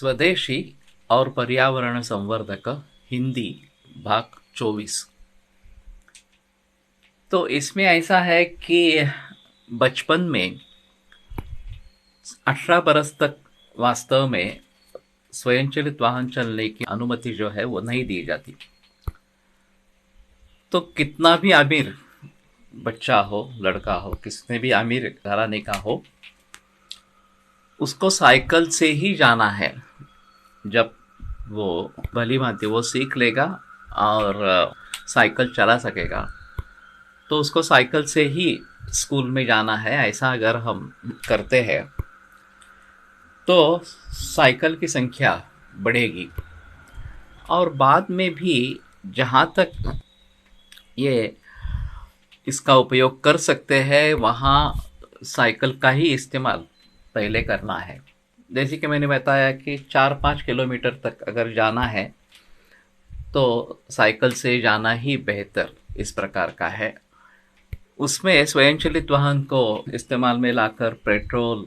स्वदेशी और पर्यावरण संवर्धक हिंदी भाग 24। तो इसमें ऐसा है कि बचपन में 18 बरस तक वास्तव में स्वयंचलित वाहन चलने की अनुमति जो है वो नहीं दी जाती। तो कितना भी अमीर बच्चा हो, लड़का हो, किसने भी अमीर घराने का हो, उसको साइकिल से ही जाना है। जब वो भली भांति वो सीख लेगा और साइकिल चला सकेगा तो उसको साइकिल से ही स्कूल में जाना है। ऐसा अगर हम करते हैं तो साइकिल की संख्या बढ़ेगी और बाद में भी जहाँ तक ये इसका उपयोग कर सकते हैं वहाँ साइकिल का ही इस्तेमाल पहले करना है। जैसे कि मैंने बताया कि 4-5 किलोमीटर तक अगर जाना है तो साइकिल से जाना ही बेहतर इस प्रकार का है। उसमें स्वयंचलित वाहन को इस्तेमाल में लाकर पेट्रोल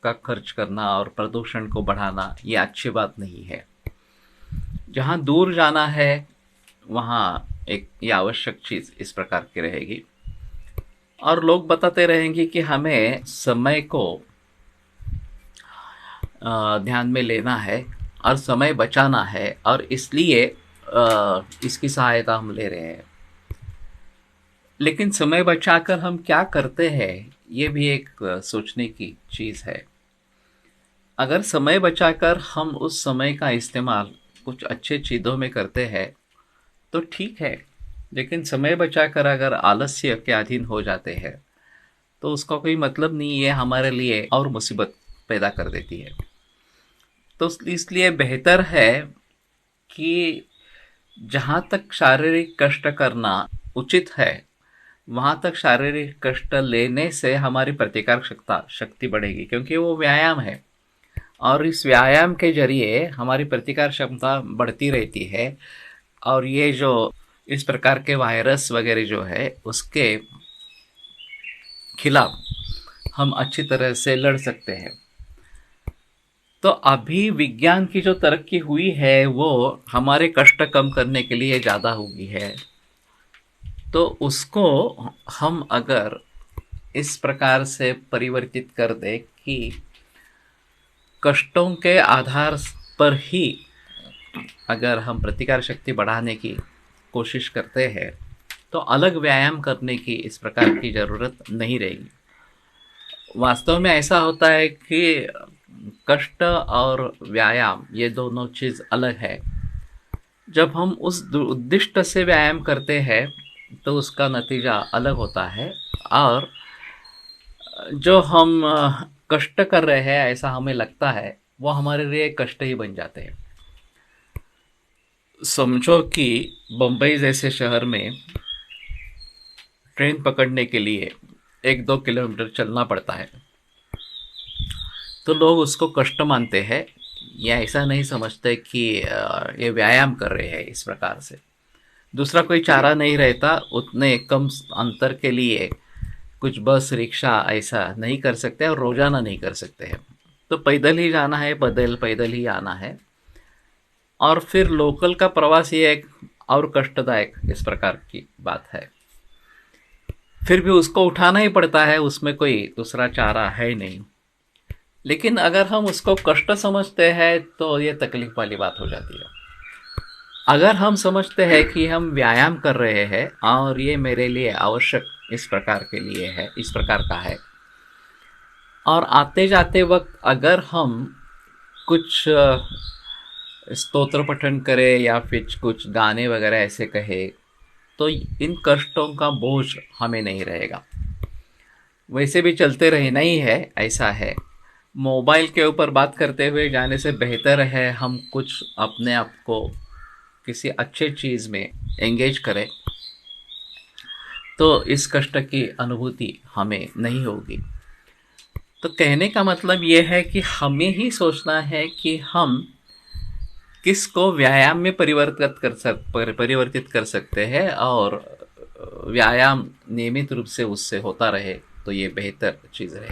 का खर्च करना और प्रदूषण को बढ़ाना ये अच्छी बात नहीं है। जहाँ दूर जाना है वहाँ एक ये आवश्यक चीज़ इस प्रकार की रहेगी और लोग बताते रहेंगे कि हमें समय को ध्यान में लेना है और समय बचाना है और इसलिए इसकी सहायता हम ले रहे हैं। लेकिन समय बचाकर हम क्या करते हैं ये भी एक सोचने की चीज़ है। अगर समय बचाकर हम उस समय का इस्तेमाल कुछ अच्छे चीज़ों में करते हैं तो ठीक है, लेकिन समय बचाकर अगर आलस्य के अधीन हो जाते हैं तो उसका कोई मतलब नहीं है, हमारे लिए और मुसीबत पैदा कर देती है। तो इसलिए बेहतर है कि जहाँ तक शारीरिक कष्ट करना उचित है वहाँ तक शारीरिक कष्ट लेने से हमारी प्रतिकार शक्ति बढ़ेगी, क्योंकि वो व्यायाम है और इस व्यायाम के जरिए हमारी प्रतिकार क्षमता बढ़ती रहती है और ये जो इस प्रकार के वायरस वगैरह जो है उसके खिलाफ हम अच्छी तरह से लड़ सकते हैं। तो अभी विज्ञान की जो तरक्की हुई है वो हमारे कष्ट कम करने के लिए ज़्यादा हुई है। तो उसको हम अगर इस प्रकार से परिवर्तित कर दें कि कष्टों के आधार पर ही अगर हम प्रतिकार शक्ति बढ़ाने की कोशिश करते हैं तो अलग व्यायाम करने की इस प्रकार की ज़रूरत नहीं रहेगी। वास्तव में ऐसा होता है कि कष्ट और व्यायाम ये दोनों चीज़ अलग है। जब हम उस उद्दिष्ट से व्यायाम करते हैं तो उसका नतीजा अलग होता है और जो हम कष्ट कर रहे हैं ऐसा हमें लगता है वो हमारे लिए कष्ट ही बन जाते हैं। समझो कि बम्बई जैसे शहर में ट्रेन पकड़ने के लिए 1-2 किलोमीटर चलना पड़ता है तो लोग उसको कष्ट मानते हैं या ऐसा नहीं समझते कि ये व्यायाम कर रहे हैं। इस प्रकार से दूसरा कोई चारा नहीं रहता, उतने कम अंतर के लिए कुछ बस रिक्शा ऐसा नहीं कर सकते और रोजाना नहीं कर सकते हैं। तो पैदल ही जाना है, पैदल ही आना है और फिर लोकल का प्रवास ये एक और कष्टदायक इस प्रकार की बात है। फिर भी उसको उठाना ही पड़ता है, उसमें कोई दूसरा चारा है नहीं। लेकिन अगर हम उसको कष्ट समझते हैं तो ये तकलीफ वाली बात हो जाती है। अगर हम समझते हैं कि हम व्यायाम कर रहे हैं और ये मेरे लिए आवश्यक इस प्रकार के लिए है, इस प्रकार का है, और आते जाते वक्त अगर हम कुछ स्तोत्र पठन करें या फिर कुछ गाने वगैरह ऐसे कहे तो इन कष्टों का बोझ हमें नहीं रहेगा। वैसे भी चलते रहना ही है, ऐसा है। मोबाइल के ऊपर बात करते हुए जाने से बेहतर है हम कुछ अपने आप को किसी अच्छे चीज़ में एंगेज करें तो इस कष्ट की अनुभूति हमें नहीं होगी। तो कहने का मतलब ये है कि हमें ही सोचना है कि हम किसको व्यायाम में परिवर्तित कर सकते हैं और व्यायाम नियमित रूप से उससे होता रहे तो ये बेहतर चीज़ है।